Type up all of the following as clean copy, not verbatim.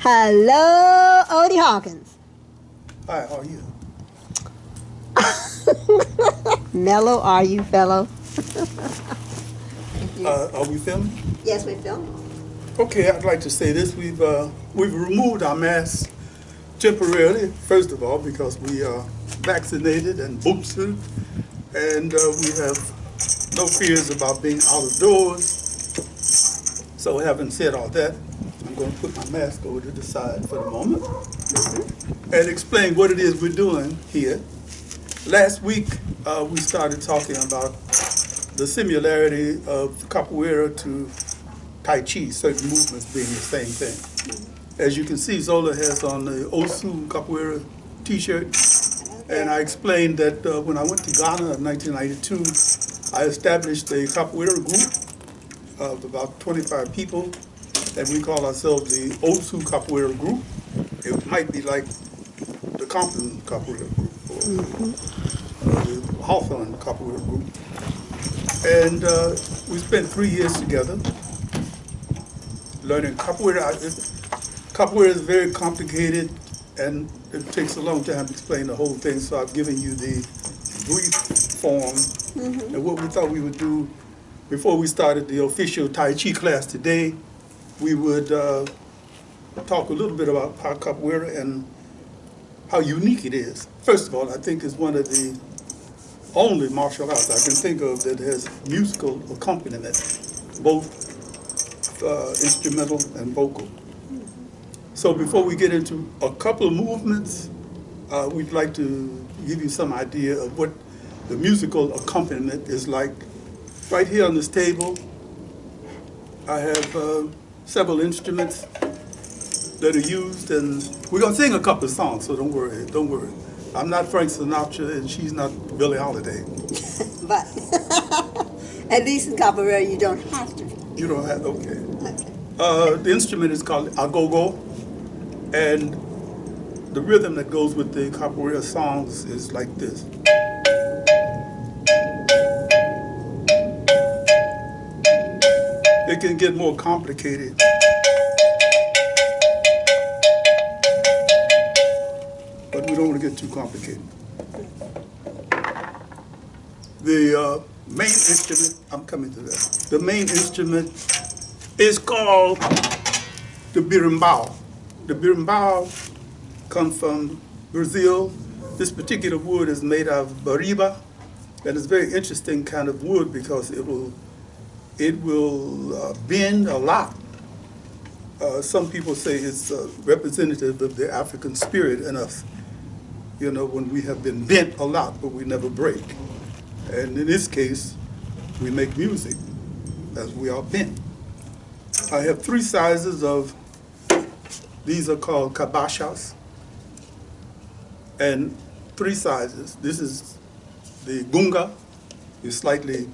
Hello, Odie Hawkins. Hi, how are you? Mellow are you, fellow? Are we filming? Yes, we're filming. Okay, I'd like to say this. We've removed our masks temporarily, first of all, because we are vaccinated and boosted, and we have no fears about being out of doors. So having said all that, I'm going to put my mask over to the side for the moment and explain what it is we're doing here. Last week, we started talking about the similarity of Capoeira to Tai Chi, certain movements being the same thing. As you can see, Zola has on the Osu Capoeira t-shirt, and I explained that when I went to Ghana in 1992, I established a Capoeira group of about 25 people, and we call ourselves the Osu Capoeira group. It might be like the Compton Capoeira group or the Hawthorne Capoeira group. And we spent 3 years together learning Capoeira. Capoeira is very complicated, and it takes a long time to explain the whole thing, so I've given you the brief form. And what we thought we would do before we started the official Tai Chi class today, we would talk a little bit about Capoeira and how unique it is. First of all, I think it's one of the only martial arts I can think of that has musical accompaniment, both instrumental and vocal. So before we get into a couple of movements, we'd like to give you some idea of what the musical accompaniment is like. Right here on this table, I have several instruments that are used, and we're going to sing a couple of songs, so don't worry. I'm not Frank Sinatra, and she's not Billie Holiday. But at least in Capoeira, you don't have to be. You don't have, okay. The instrument is called a gogó, and the rhythm that goes with the Capoeira songs is like this. It can get more complicated. But we don't want to get too complicated. The main instrument, I'm coming to that. The main instrument is called the Birimbau. The Birimbau comes from Brazil. This particular wood is made out of bariba, and it's a very interesting kind of wood because it will bend a lot. Some people say it's representative of the African spirit in us. You know, when we have been bent a lot, but we never break. And in this case, we make music as we are bent. I have 3 sizes of, these are called Cabaças, and 3 sizes. This is the gunga, is slightly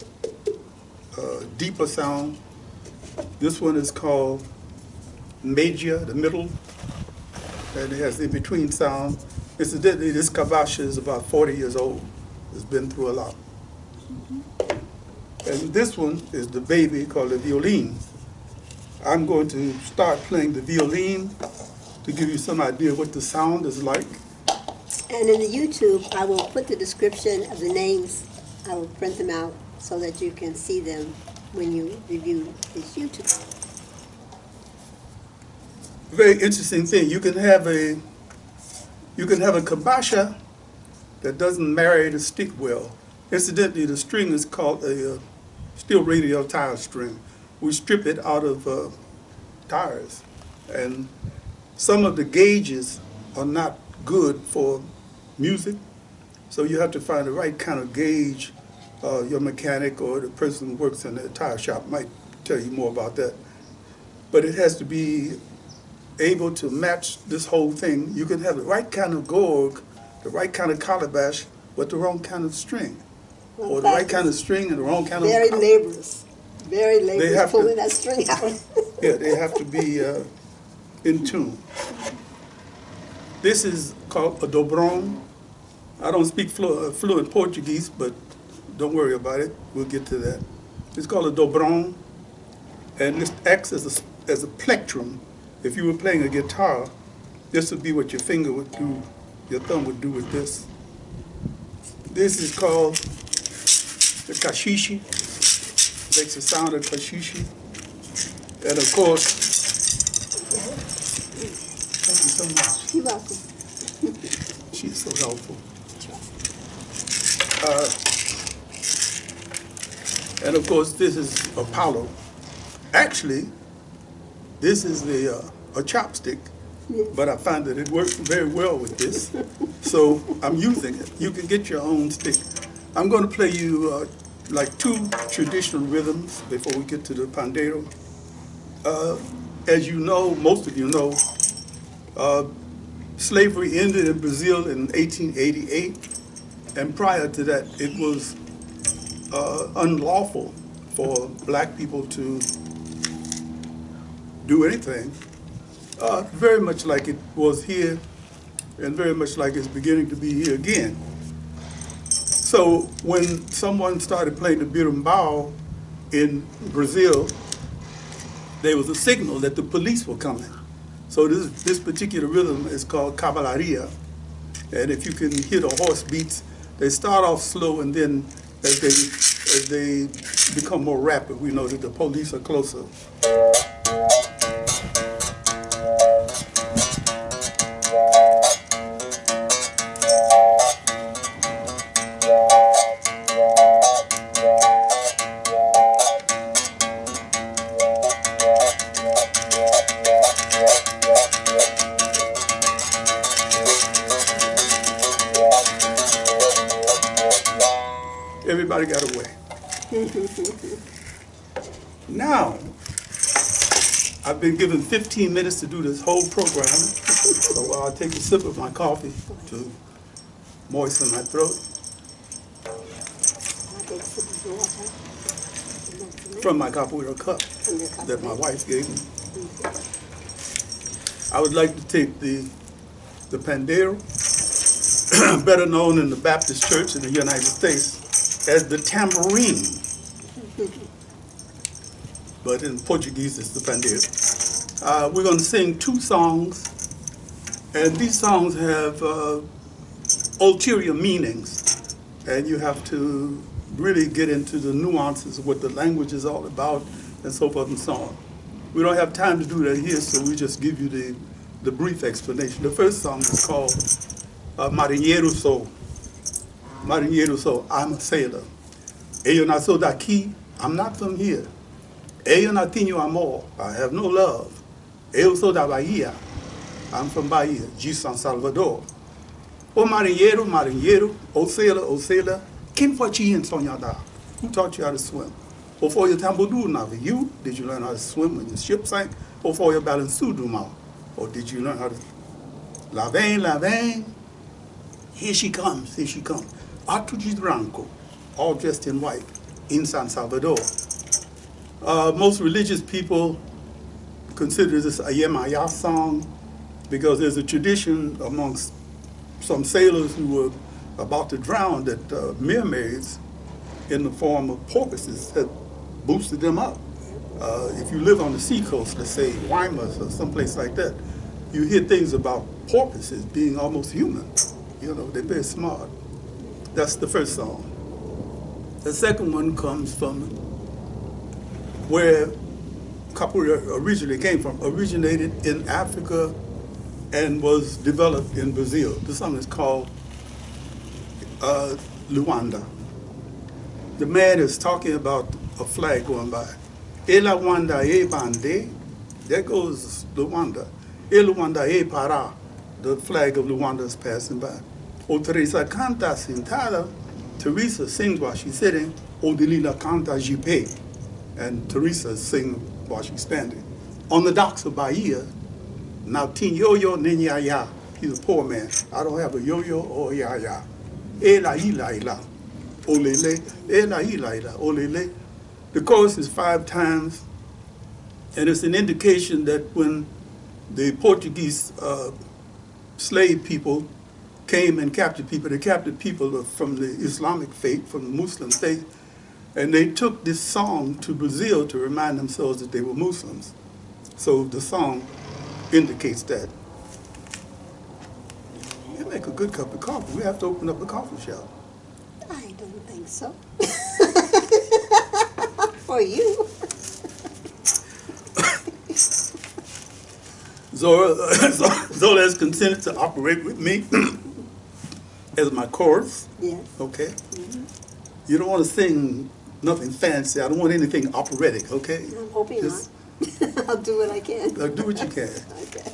deeper sound. This one is called media, the middle, and it has in-between sound. Incidentally, this cabaça is about 40 years old. It's been through a lot. And this one is the baby called the violin. I'm going to start playing the violin to give you some idea what the sound is like. And in the YouTube, I will put the description of the names. I will print them out so that you can see them when you review this YouTube. Very interesting thing. You can have a cabaça that doesn't marry the stick well. Incidentally, the string is called a steel radial tire string. We strip it out of tires, and some of the gauges are not good for music, so you have to find the right kind of gauge. Your mechanic or the person who works in the tire shop might tell you more about that. But it has to be able to match this whole thing. You can have the right kind of gorg, the right kind of calabash, but the wrong kind of string. Well, or the right kind of string and the wrong kind very of... laborious pulling that string out. Yeah, they have to be in tune. This is called a Dobron. I don't speak fluent Portuguese, but don't worry about it. We'll get to that. It's called a Dobron, and this acts as a plectrum if you were playing a guitar, this would be what your finger would do, your thumb would do with this. This is called the caixixe. Makes the sound of caixixe. And of course, thank you so much. You're welcome. She's so helpful. And of course, this is a Palo. Actually, this is a chopstick, but I find that it works very well with this, so I'm using it. You can get your own stick. I'm going to play you like two traditional rhythms before we get to the Pandiero. As you know, most of you know, slavery ended in Brazil in 1888, and prior to that, it was unlawful for black people to do anything, very much like it was here and very much like it's beginning to be here again. So when someone started playing the Birimbau in Brazil, there was a signal that the police were coming. So this particular rhythm is called Capoeira, and if you can hear the horse beats, they start off slow, and then as they become more rapid, we know that the police are closer. Everybody got away. Now, I've been given 15 minutes to do this whole program, so I'll take a sip of my coffee to moisten my throat. From my Capoeira cup that my wife gave me. I would like to take the Pandiero, better known in the Baptist Church in the United States as the tambourine, but in Portuguese it's the Pandiero. We're going to sing two songs, and these songs have ulterior meanings, and you have to really get into the nuances of what the language is all about, and so forth and so on. We don't have time to do that here, so we just give you the brief explanation. The first song is called Marinheiro Sou. Marinheiro Sou, I'm a sailor. Eu não sou daqui, I'm not from here. Eu não tenho amor, I have no love. Eu sou da Bahia, I'm from Bahia, de Salvador. O marinheiro, marinheiro, o sailor, quem foi te ensinar? Who taught you how to swim? Ou foi o tambourine navio? You? Did you learn how to swim when the ship sank? Ou foi o balanço do mar? Or did you learn how to... La vem, here she comes, here she comes. Atuji branco, all dressed in white, in San Salvador. Most religious people consider this a Yemaya song because there's a tradition amongst some sailors who were about to drown that mermaids in the form of porpoises had boosted them up. If you live on the seacoast, let's say Guaymas or someplace like that, you hear things about porpoises being almost human. You know, they're very smart. That's the first song. The second one comes from where Capoeira originally came from, originated in Africa and was developed in Brazil. The song is called Luanda. The man is talking about a flag going by. E Luanda e Bande, there goes Luanda. E Luanda e Pará, the flag of Luanda is passing by. O Teresa canta sentada, Teresa sings while she's sitting, O Delila canta jipe, and Teresa sings while she's standing. On the docks of Bahia, now tenho niña ya, he's a poor man. I don't have a yo-yo or a ya-ya. Ela ila, olele, ela ila, olele. The chorus is 5 times, and it's an indication that when the Portuguese slave people came and captured people, they captured people from the Islamic faith, from the Muslim faith, and they took this song to Brazil to remind themselves that they were Muslims. So the song indicates that. You make a good cup of coffee. We have to open up a coffee shop. I don't think so. For you. Zola is consented to operate with me as my chorus. Yes. Okay. You don't want to sing nothing fancy. I don't want anything operatic. Okay. I'm hoping Just not. I'll do what I can. do what you can. Okay.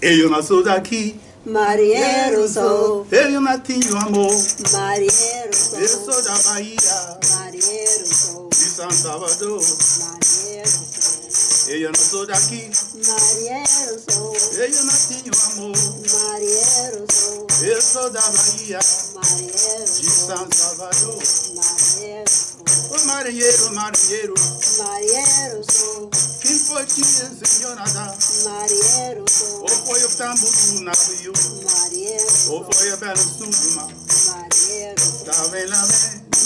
Eu nasço daqui. Marinheiro sou. Eu tenho amor. Marinheiro sou. Eu sou da Bahia. Marinheiro sou. De Salvador. Marinheiro sou. Eu não sou daqui. Marinheiro sou. Eu não tenho amor. Marinheiro sou. Eu sou da Bahia. Marinheiro De sou. São Salvador. Marinheiro sou. Ô marinheiro, marinheiro, Marinheiro sou. quem foi que ensinou a nadar? Marinheiro sou. Ou foi o tambo do navio? Marinheiro Ou sou. foi a bela sul do mar? Marinheiro sou. Lá vem,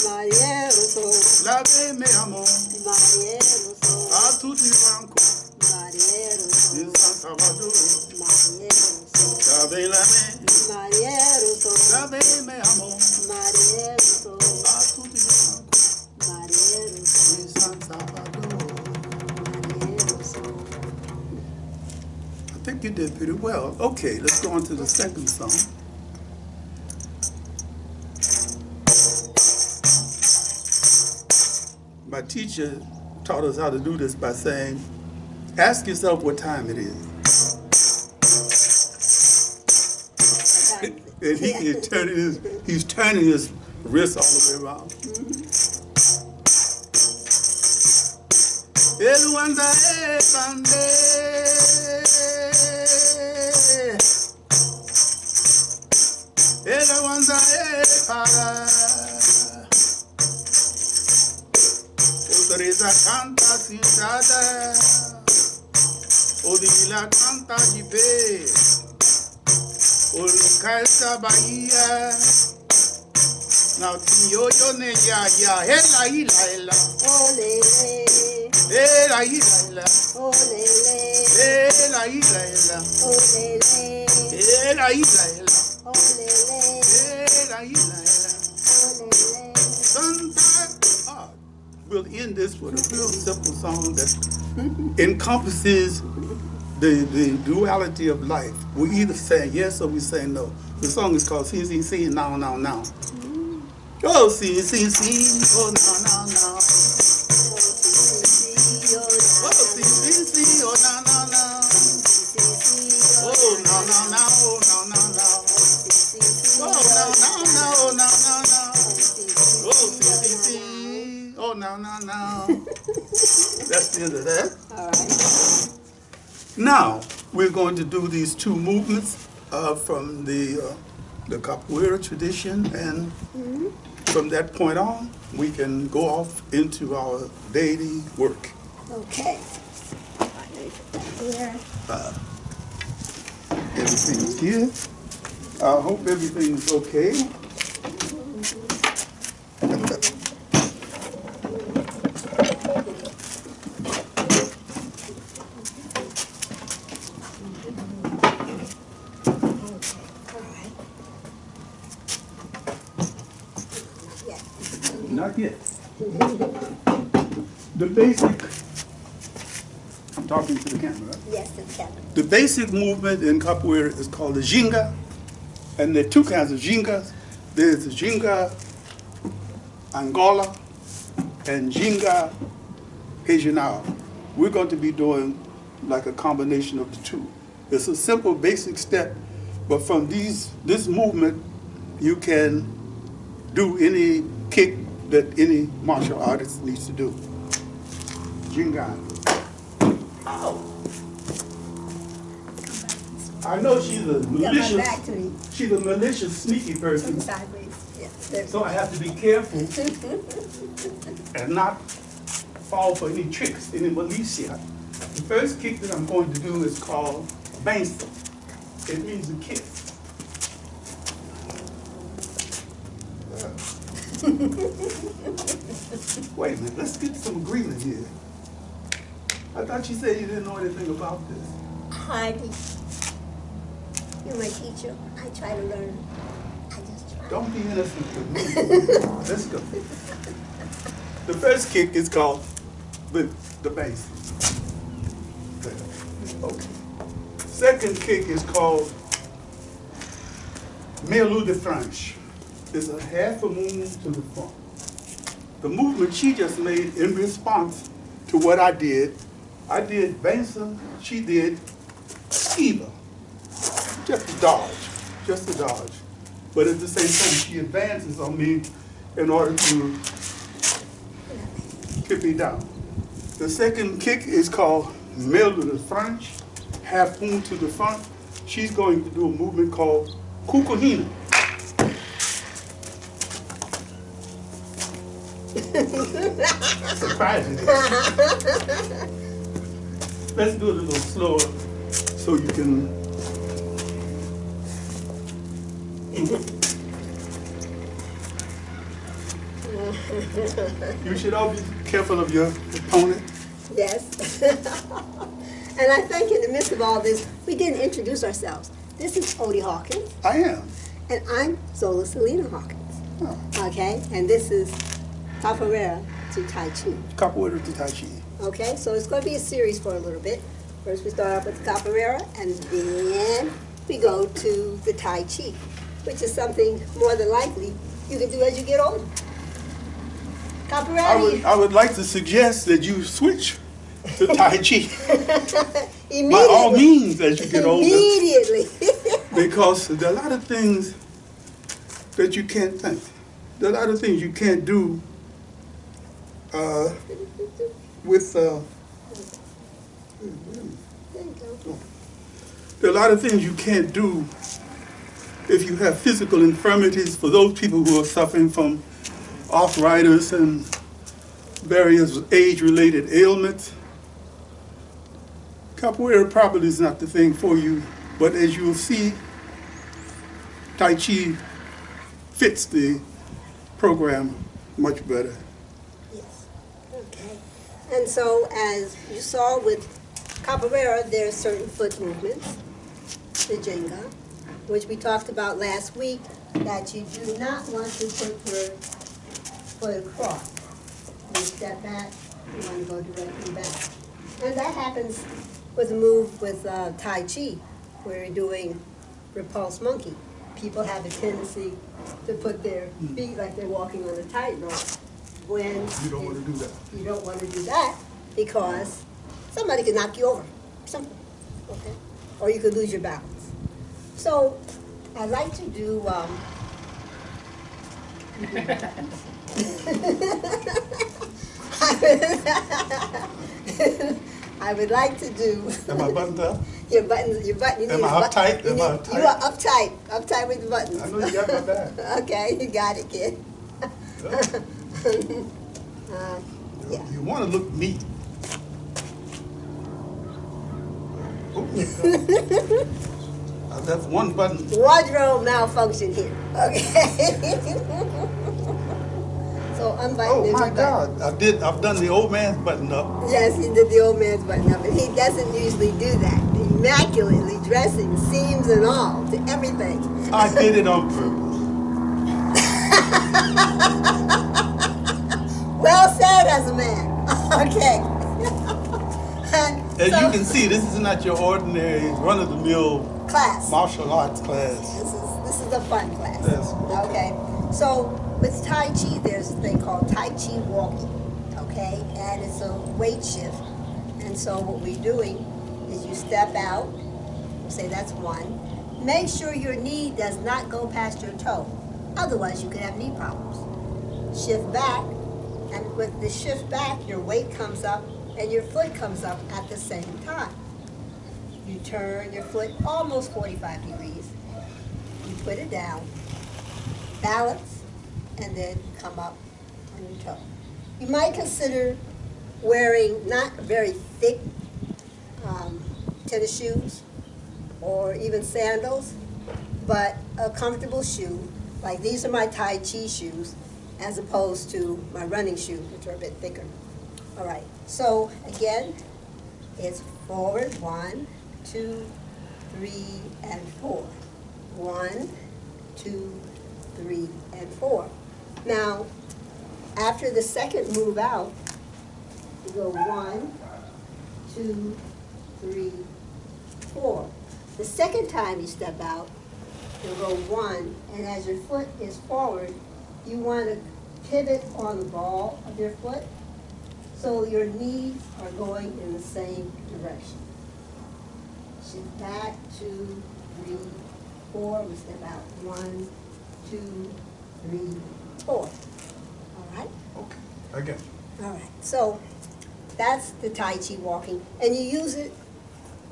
Marinheiro sou. lá vem meu amor. Marinheiro sou. A tudo de branco, Marinheiro de sou. São Salvador. Marinheiro sou. Lá vem, Marinheiro sou. lá vem meu amor. Marinheiro sou. A tudo de branco, Marinheiro sou. de São Salvador. Marinheiro sou. I think you did pretty well. Okay, let's go on to the second song. My teacher taught us how to do this by saying, ask yourself what time it is. And he's turning his wrist all the way around. El wanda e pande, el wanda e para. Teresa canta cidade, Odila canta de pé, o calça Bahia, na tinho ne ya, ela, Olele. ela, ela, Olele. ela, ela, Olele. ela, ela, Olele. Olele. Santa. We'll end this with a real simple song that encompasses the duality of life. We either say yes or we say no. The song is called Sing, Sing, Sing, Now, Now, Now. Oh, sing, sing, sing, oh, now, now, now. Oh, sing, sing, sing, oh, now, now, now. Oh, now, now, now, oh, now, now, now. Oh, now, now, now, oh, now, now, now. Oh, sing, sing, sing, oh, now, now, now. That's the end of that. All right. Now, we're going to do these two movements from the Capoeira tradition, and from that point on, we can go off into our daily work. Okay. Let me put that here. Everything's here. I hope everything's okay. Not yet. The basic, I'm talking to the camera, right? Yes, it's Kevin. The basic movement in Capoeira is called the ginga, and there are two kinds of gingas. There's the ginga Angola and ginga regional. We're going to be doing like a combination of the two. It's a simple basic step, but from this movement, you can do any kick that any martial artist needs to do. Ginga. Ow. I know she's a malicious, sneaky person, so I have to be careful and not fall for any tricks, any militia. The first kick that I'm going to do is called bangsta. It means to kiss. Wait a minute, let's get some agreement here. I thought you said you didn't know anything about this. Heidi, you're my teacher. I try to learn. I just try. Don't be innocent with me. Let's go. The first kick is called the bass. Okay. Second kick is called Melu de Franche. It's a half a move to the front. The movement she just made in response to what I did Benson, she did Eva. Just a dodge. But at the same time, she advances on me in order to kick me down. The second kick is called Melu de Franche, half moon to the front. She's going to do a movement called Kukuhina. Surprising. Let's do it a little slower so you can. You should always be careful of your opponent. Yes. And I think in the midst of all this, we didn't introduce ourselves. This is Odie Hawkins. I am. And I'm Zola Salena-Hawkins. Oh. Okay? And this is Capoeira to Tai Chi. Capoeira to Tai Chi. Okay? So it's going to be a series for a little bit. First we start off with the Capoeira, and then we go to the Tai Chi, which is something more than likely you can do as you get older. Capoeira. I would like to suggest that you switch to Tai Chi. Immediately. By all means, as you get older. Immediately. Because there are a lot of things that you can't think. There are a lot of things you can't do with. There are a lot of things you can't do if you have physical infirmities. For those people who are suffering from arthritis and various age-related ailments, Capoeira probably is not the thing for you, but as you'll see, Tai Chi fits the program much better. Yes. Okay. And so, as you saw with Capoeira, there are certain foot movements, the jenga, which we talked about last week, that you do not want to put your foot across. You step back, you want to go directly back. And that happens with a move with Tai Chi, where you're doing repulse monkey. People have a tendency to put their feet like they're walking on a tightrope. When You don't want to do that. You don't want to do that because somebody could knock you over. Simple. Okay? Or you could lose your balance. So I like to do I would like to do. Am I buttoned up? Your buttons. You Am I uptight? You are uptight with the buttons. I know you got my back. Okay, you got it, kid. Yeah. You want to look neat. I left one button. Wardrobe malfunction here. Okay. So unbutton. Oh my God! I've done the old man's button up. Yes, he did the old man's button up, and he doesn't usually do that. Immaculately dressing, seams and all, to everything. I did it on purpose. Well said, as a man. Okay. As you can see, this is not your ordinary run-of-the-mill class. martial arts class. This is a fun class. Yes. Okay. So with Tai Chi, there's a thing called Tai Chi walking. Okay, and it's a weight shift. And so what we're doing is you step out. We'll say that's one. Make sure your knee does not go past your toe. Otherwise, you could have knee problems. Shift back, and with the shift back, your weight comes up and your foot comes up at the same time. You turn your foot almost 45 degrees. You put it down, balance, and then come up on your toe. You might consider wearing not very thick tennis shoes or even sandals, but a comfortable shoe. Like these are my Tai Chi shoes, as opposed to my running shoes, which are a bit thicker. All right, so again, it's forward, 1, 2, 3, and 4. 1, 2, 3, and 4. Now, after the second move out, you go 1, 2, 3, 4. The second time you step out, you go 1, and as your foot is forward, you want to pivot on the ball of your foot so your knees are going in the same direction. Shift back, 2, 3, 4. We step out 1, 2, 3, 4. All right? Okay, I got you. All right. So that's the Tai Chi walking. And you use it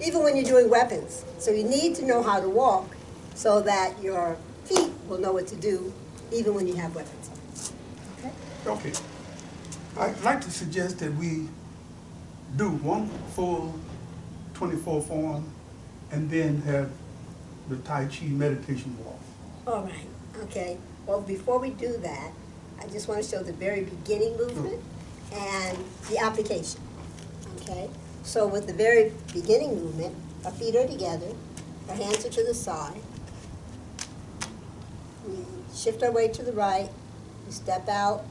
even when you're doing weapons. So you need to know how to walk so that your feet will know what to do even when you have weapons on. Okay? Okay. I'd like to suggest that we do one full 24 form and then have the Tai Chi meditation walk. All right. Okay. Well, before we do that, I just want to show the very beginning movement and the application. Okay? So with the very beginning movement, our feet are together, our hands are to the side. We shift our weight to the right, you step out,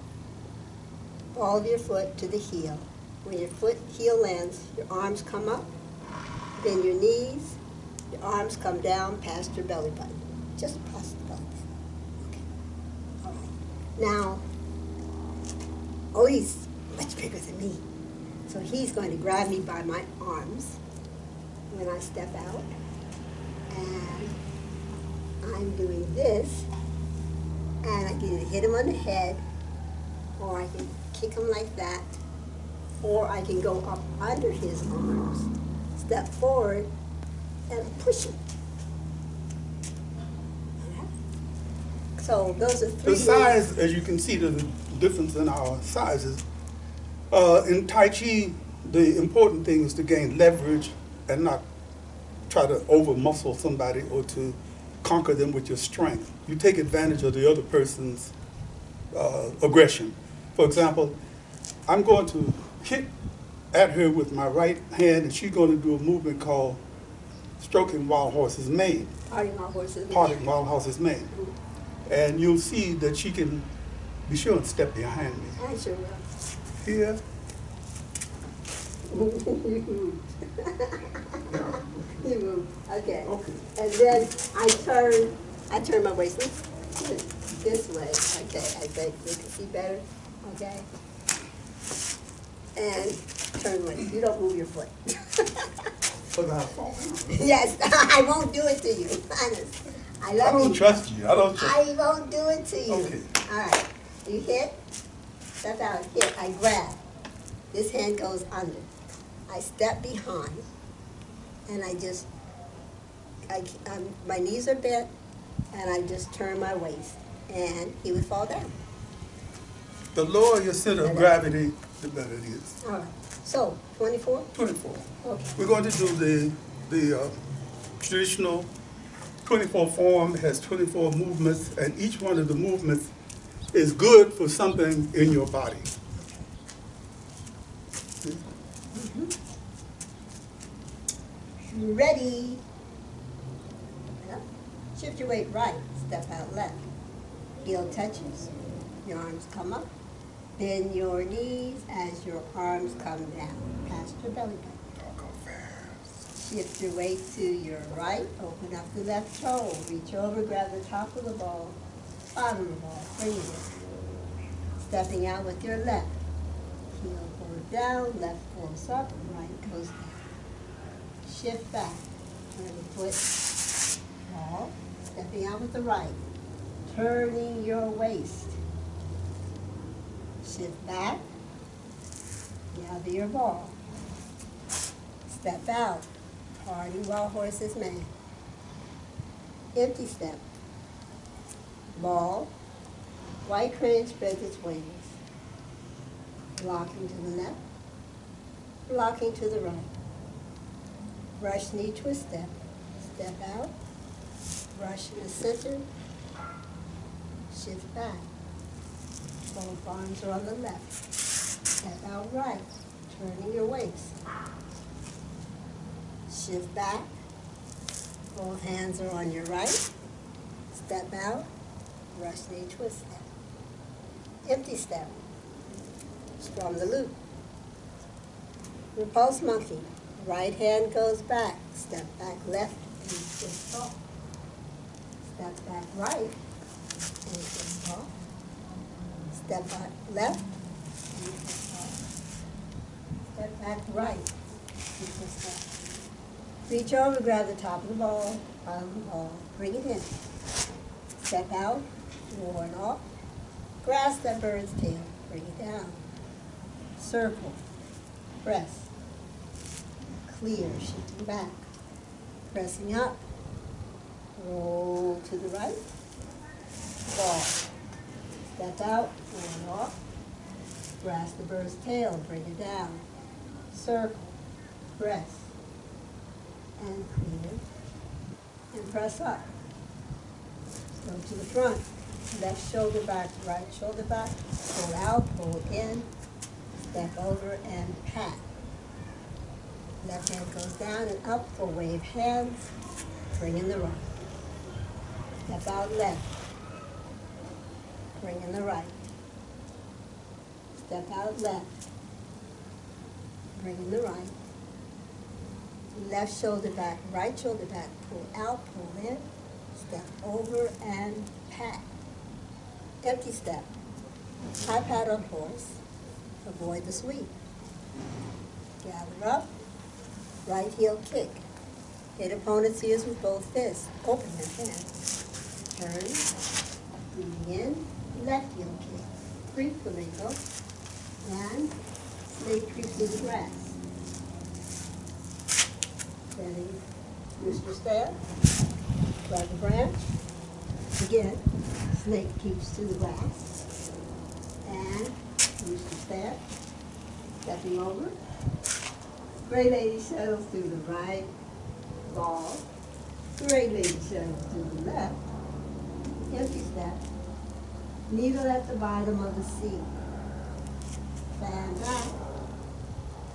ball of your foot to the heel. When your heel lands, your arms come up, then your knees, your arms come down past your belly button. Just past the belly button. Okay. All right. Now, Odie's much bigger than me. So he's going to grab me by my arms when I step out. And I'm doing this. And I can either hit him on the head, or I can kick him like that, or I can go up under his arms, step forward, and push him. So those are three. The size, as you can see, the difference in our sizes. In Tai Chi, the important thing is to gain leverage and not try to over-muscle somebody or to conquer them with your strength. You take advantage of the other person's aggression. For example, I'm going to hit at her with my right hand, and she's going to do a movement called stroking wild horse's mane. Parting wild horse's mane. Parting wild horse's mane. And you'll see that she can be sure and step behind me. I sure will. Here. You move. Okay. Okay. And then I turn my waist this way. Okay, I think you can see better. Okay. And turn waist. You don't move your foot. Yes, I won't do it to you. Honest. I love you. I don't trust you. I don't trust you. I won't do it to you. Okay. All right. You hit. Step out. Hit. I grab. This hand goes under. I step behind, and my knees are bent, and I just turn my waist, and he would fall down. The lower your center of gravity, the better it is. All right. So, 24? 24. Okay. We're going to do the traditional 24 form. It has 24 movements, and each one of the movements is good for something in your body. Ready. Yep. Shift your weight right, step out left. Heel touches, your arms come up. Bend your knees as your arms come down, past your belly button. Don't go fast. Shift your weight to your right, open up the left toe, reach over, grab the top of the ball, bottom of the ball, bring it in. Stepping out with your left. Heel goes down, left goes up, right goes down. Shift back, turn the foot, ball, stepping out with the right, turning your waist. Shift back, gather your ball, step out, parting wild horse's mane. Empty step, ball, white crane spreads its wings, blocking to the left, blocking to the right. Brush knee to a step, step out, brush in the center, shift back. Both arms are on the left. Step out right, turning your waist. Shift back, Both hands are on your right. Step out, rush knee twist step. Empty step. Strum the loop. Repulse monkey. Right hand goes back. Step back left and twist off. Step back right and twist off. Step back left and twist off. Step back right and twist off. Reach over, grab the top of the ball, bottom of the ball, bring it in. Step out, ward off. Grasp that bird's tail, bring it down. Circle, press, clear, shifting back. Pressing up, roll to the right, ball. Step out, ward off. Grasp the bird's tail, bring it down. Circle, press, and clear, and press up. Go to the front, left shoulder back, right shoulder back, pull out, pull in, step over and pat. Left hand goes down and up for wave hands, bring in the right. Step out left, bring in the right. Step out left, bring in the right. Left shoulder back, right shoulder back, pull out, pull in, step over and pat. Empty step. High pat on horse. Avoid the sweep. Gather up. Right heel kick. Hit opponent's ears with both fists. Open your hand. Turn. Breathing in. Left heel kick. Free flamingo. And snake creep through the grass. Standing rooster stare. Grab the branch. Again, snake keeps to the grass. And rooster stare. Stepping over. Gray lady settles to the right. Ball. Gray lady settles to the left. Empty step. Needle at the bottom of the seat. Stand back.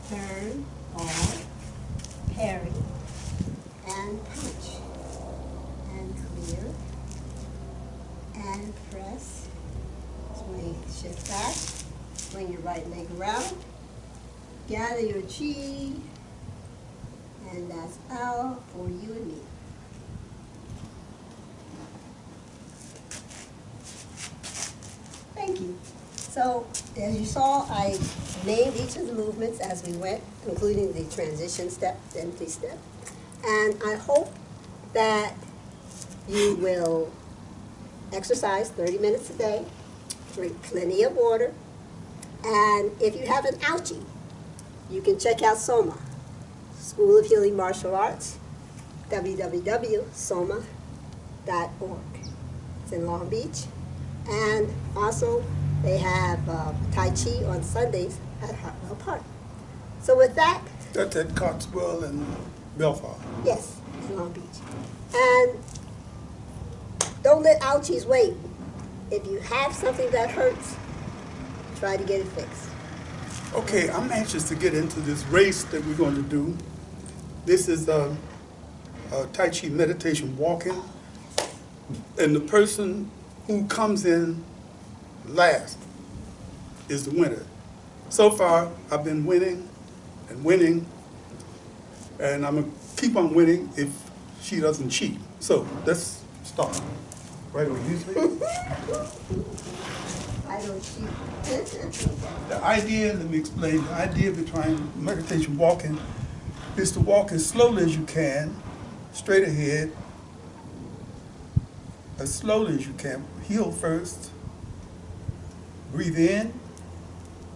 Turn. Ball. Parry. And punch. And clear. And press. Swing, shift back. Swing your right leg around. Gather your chi. And that's out for you and me. Thank you. So, as you saw, I named each of the movements as we went, including the transition step, the empty step. And I hope that you will exercise 30 minutes a day, drink plenty of water, and if you have an ouchie, you can check out SOMA, School of Healing Martial Arts, www.soma.org. It's in Long Beach. And also, they have Tai Chi on Sundays at Hartwell Park. So with that... That's at Coxwell and Belfast. Yes, in Long Beach. And don't let ouchies wait. If you have something that hurts, try to get it fixed. Okay, I'm anxious to get into this race that we're going to do. This is a Tai Chi meditation walking. And the person who comes in last is the winner. So far, I've been winning and winning, and I'm going to keep on winning if she doesn't cheat. So let's start. Right away, usually. I don't cheat. The idea, let me explain, the idea behind meditation walking is to walk as slowly as you can, straight ahead, as slowly as you can. Heel first. Breathe in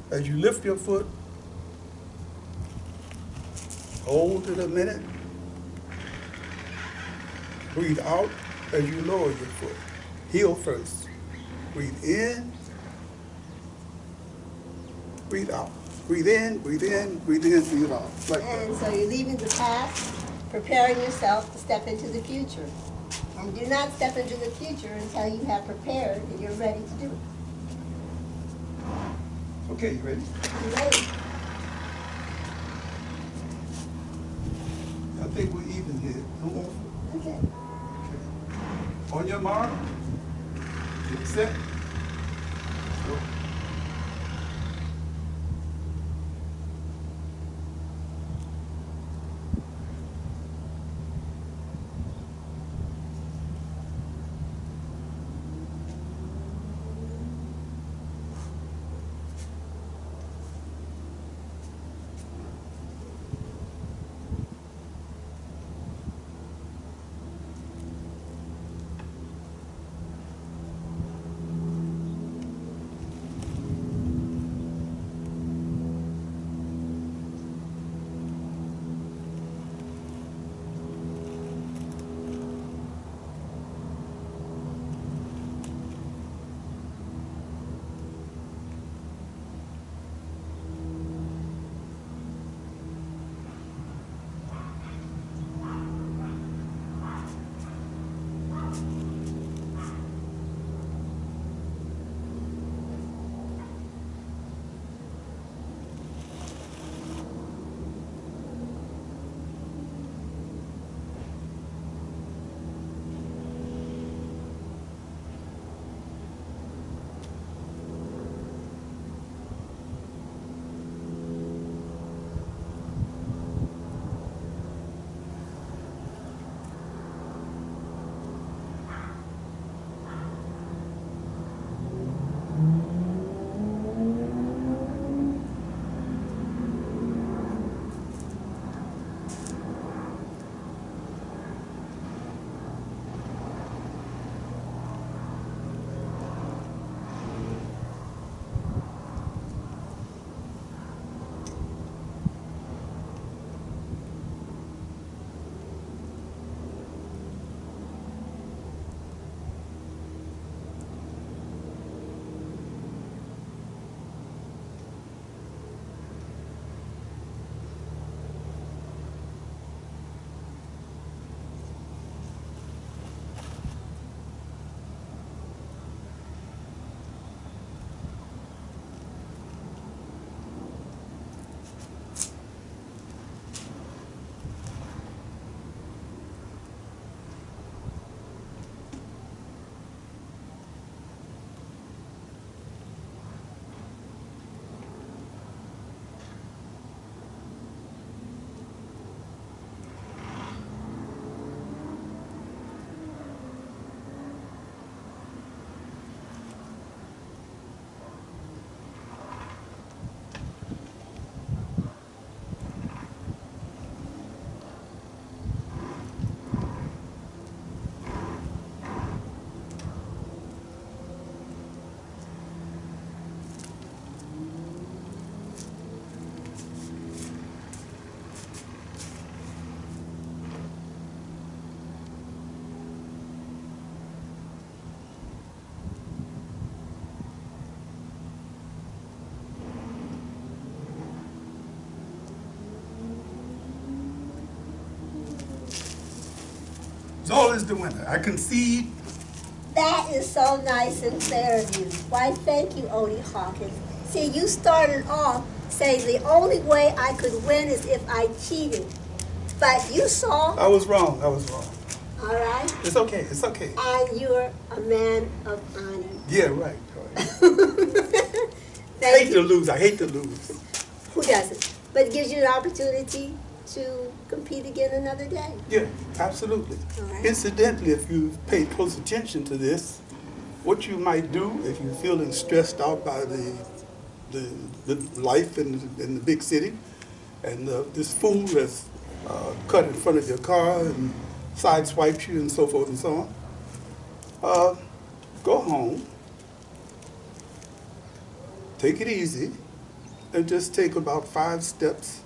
as you lift your foot. Hold it a minute. Breathe out as you lower your foot. Heel first. Breathe in. Breathe out. Breathe in, breathe in, breathe in, breathe out. Like that. And so you're leaving the past, preparing yourself to step into the future. And do not step into the future until you have prepared and you're ready to do it. Okay, you ready? You ready? I think we're even here. Come on. Okay. On your mark, get set. Go. Zola is the winner. I concede. That is so nice and fair of you. Why, thank you, Odie Hawkins. See, you started off saying the only way I could win is if I cheated. But you saw. I was wrong. I was wrong. All right. It's okay. It's okay. And you're a man of honor. Yeah, right. Right. I Thank hate you. to lose. I hate to lose. Who doesn't? But it gives you an opportunity to compete again another day. Yeah, absolutely. All right. Incidentally, if you pay close attention to this, what you might do if you're feeling stressed out by the life in the big city, and this fool that's cut in front of your car and sideswipes you and so forth and so on, go home, take it easy, and just take about 5 steps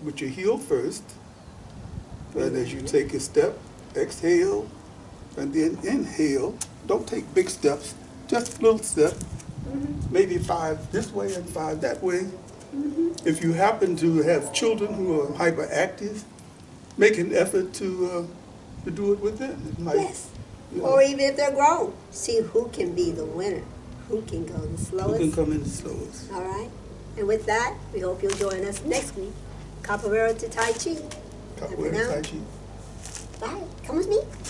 with your heel first. And as you take a step, exhale, and then inhale. Don't take big steps, just little steps. Maybe 5 this way and 5 that way. If you happen to have children who are hyperactive, make an effort to do it with them. It might, Yes. you know, Or even if they're grown, see who can be the winner, who can go the who slowest. can come in the slowest. All right. And with that, we hope you'll join us next week. Capoeira to Tai Chi. Capoeira, Tai Chi. Bye. Come with me.